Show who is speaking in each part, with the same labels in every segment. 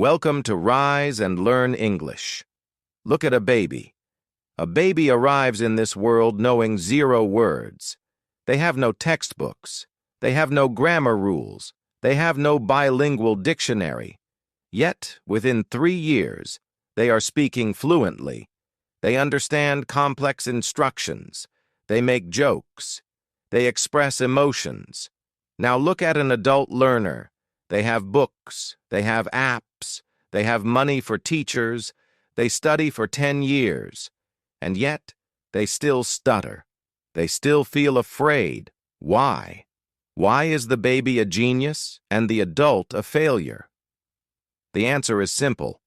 Speaker 1: Welcome to Rise and Learn English. Look at a baby. A baby arrives in this world knowing 0 words. They have no textbooks. They have no grammar rules. They have no bilingual dictionary. Yet, within 3 years, they are speaking fluently. They understand complex instructions. They make jokes. They express emotions. Now look at an adult learner. They have books, they have apps, they have money for teachers, they study for 10 years, and yet they still stutter. They still feel afraid. Why? Why is the baby a genius and the adult a failure? The answer is simple.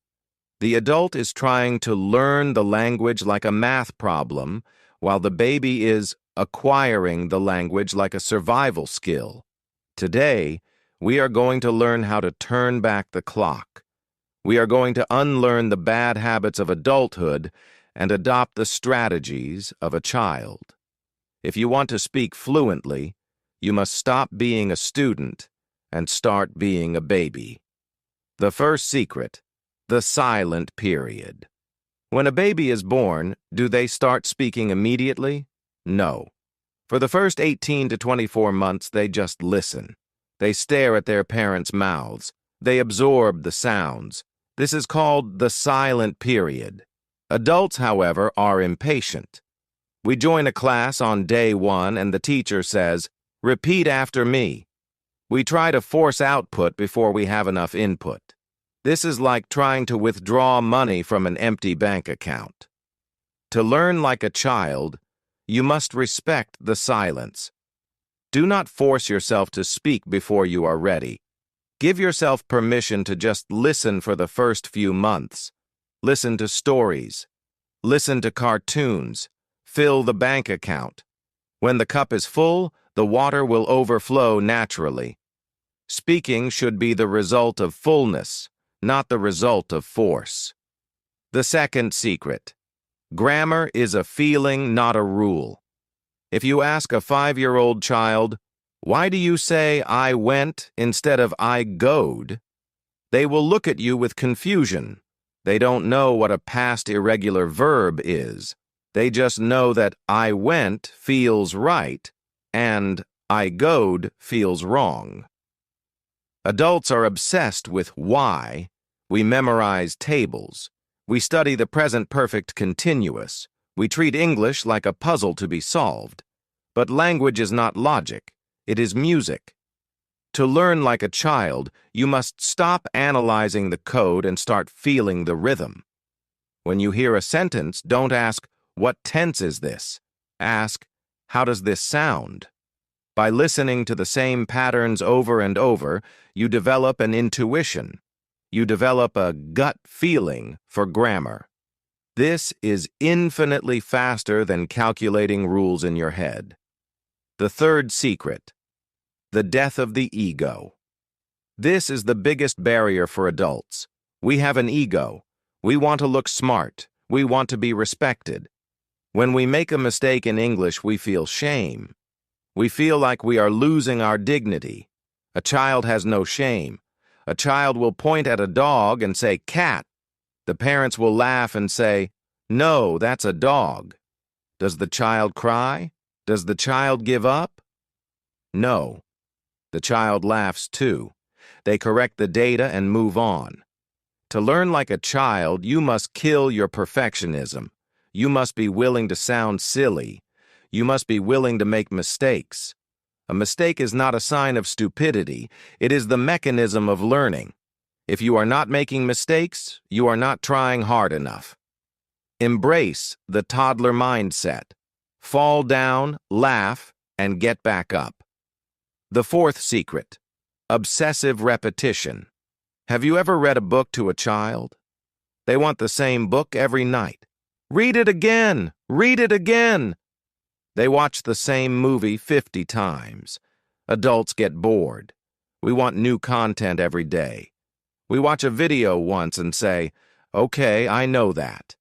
Speaker 1: The adult is trying to learn the language like a math problem, while the baby is acquiring the language like a survival skill. Today, we are going to learn how to turn back the clock. We are going to unlearn the bad habits of adulthood and adopt the strategies of a child. If you want to speak fluently, you must stop being a student and start being a baby. The first secret, the silent period. When a baby is born, do they start speaking immediately? No. For the first 18 to 24 months, they just listen. They stare at their parents' mouths. They absorb the sounds. This is called the silent period. Adults, however, are impatient. We join a class on day 1 and the teacher says, "Repeat after me." We try to force output before we have enough input. This is like trying to withdraw money from an empty bank account. To learn like a child, you must respect the silence. Do not force yourself to speak before you are ready. Give yourself permission to just listen for the first few months. Listen to stories. Listen to cartoons. Fill the bank account. When the cup is full, the water will overflow naturally. Speaking should be the result of fullness, not the result of force. The second secret. Grammar is a feeling, not a rule. If you ask a 5-year-old child, "Why do you say I went instead of I goed?" they will look at you with confusion. They don't know what a past irregular verb is. They just know that I went feels right and I goed feels wrong. Adults are obsessed with why. We memorize tables. We study the present perfect continuous. We treat English like a puzzle to be solved. But language is not logic. It is music. To learn like a child, you must stop analyzing the code and start feeling the rhythm. When you hear a sentence, don't ask, "What tense is this?" Ask, "How does this sound?" By listening to the same patterns over and over, you develop an intuition. You develop a gut feeling for grammar. This is infinitely faster than calculating rules in your head. The third secret, the death of the ego. This is the biggest barrier for adults. We have an ego. We want to look smart. We want to be respected. When we make a mistake in English, we feel shame. We feel like we are losing our dignity. A child has no shame. A child will point at a dog and say, "Cat." The parents will laugh and say, "No, that's a dog." Does the child cry? Does the child give up? No. The child laughs too. They correct the data and move on. To learn like a child, you must kill your perfectionism. You must be willing to sound silly. You must be willing to make mistakes. A mistake is not a sign of stupidity. It is the mechanism of learning. If you are not making mistakes, you are not trying hard enough. Embrace the toddler mindset. Fall down, laugh, and get back up. The fourth secret, obsessive repetition. Have you ever read a book to a child? They want the same book every night. "Read it again! Read it again!" They watch the same movie 50 times. Adults get bored. We want new content every day. We watch a video once and say, "Okay, I know that."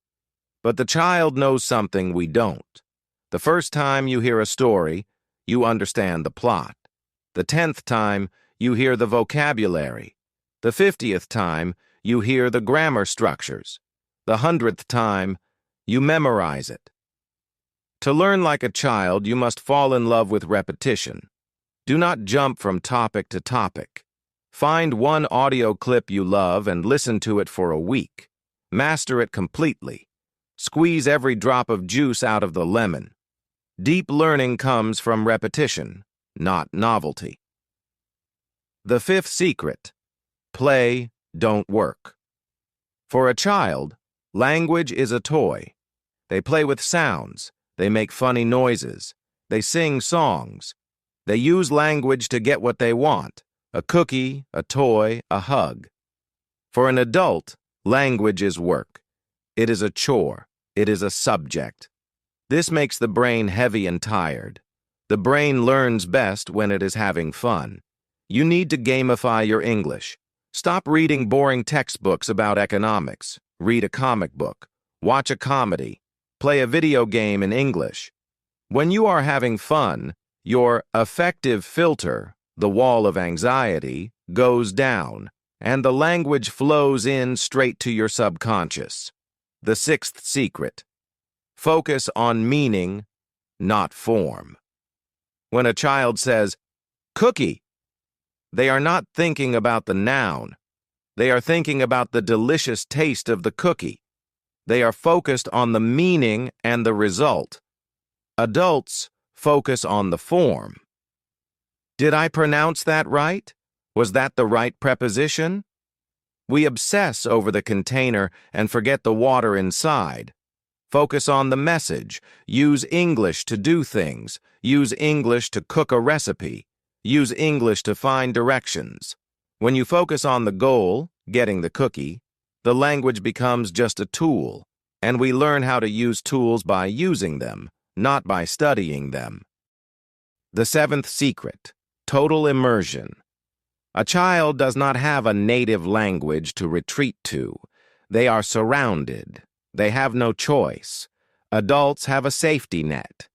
Speaker 1: But the child knows something we don't. The first time you hear a story, you understand the plot. The 10th time, you hear the vocabulary. The 50th time, you hear the grammar structures. The 100th time, you memorize it. To learn like a child, you must fall in love with repetition. Do not jump from topic to topic. Find one audio clip you love and listen to it for a week. Master it completely. Squeeze every drop of juice out of the lemon. Deep learning comes from repetition, not novelty. The 5th secret: play, don't work. For a child, language is a toy. They play with sounds. They make funny noises. They sing songs. They use language to get what they want: a cookie, a toy, a hug. For an adult, language is work. It is a chore. It is a subject. This makes the brain heavy and tired. The brain learns best when it is having fun. You need to gamify your English. Stop reading boring textbooks about economics. Read a comic book. Watch a comedy. Play a video game in English. When you are having fun, your affective filter, the wall of anxiety, goes down, and the language flows in straight to your subconscious. The 6th secret: focus on meaning, not form. When a child says, "cookie," they are not thinking about the noun. They are thinking about the delicious taste of the cookie. They are focused on the meaning and the result. Adults focus on the form. Did I pronounce that right? Was that the right preposition? We obsess over the container and forget the water inside. Focus on the message. Use English to do things. Use English to cook a recipe. Use English to find directions. When you focus on the goal, getting the cookie, the language becomes just a tool, and we learn how to use tools by using them, not by studying them. The 7th secret: total immersion. A child does not have a native language to retreat to. They are surrounded. They have no choice. Adults have a safety net.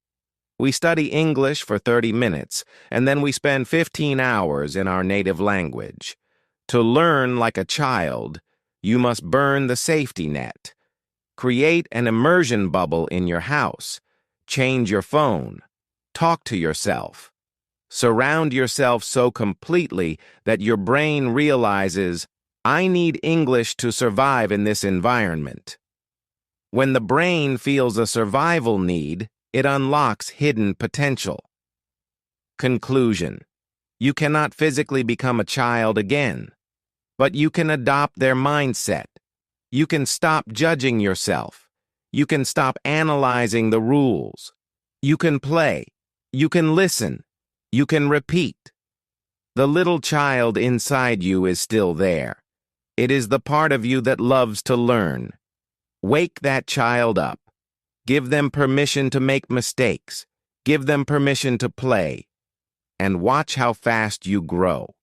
Speaker 1: We study English for 30 minutes, and then we spend 15 hours in our native language. To learn like a child, you must burn the safety net. Create an immersion bubble in your house. Change your phone. Talk to yourself. Surround yourself so completely that your brain realizes, I need English to survive in this environment. When the brain feels a survival need, it unlocks hidden potential. Conclusion: you cannot physically become a child again, but you can adopt their mindset. You can stop judging yourself. You can stop analyzing the rules. You can play. You can listen. You can repeat. The little child inside you is still there. It is the part of you that loves to learn. Wake that child up. Give them permission to make mistakes. Give them permission to play. And watch how fast you grow.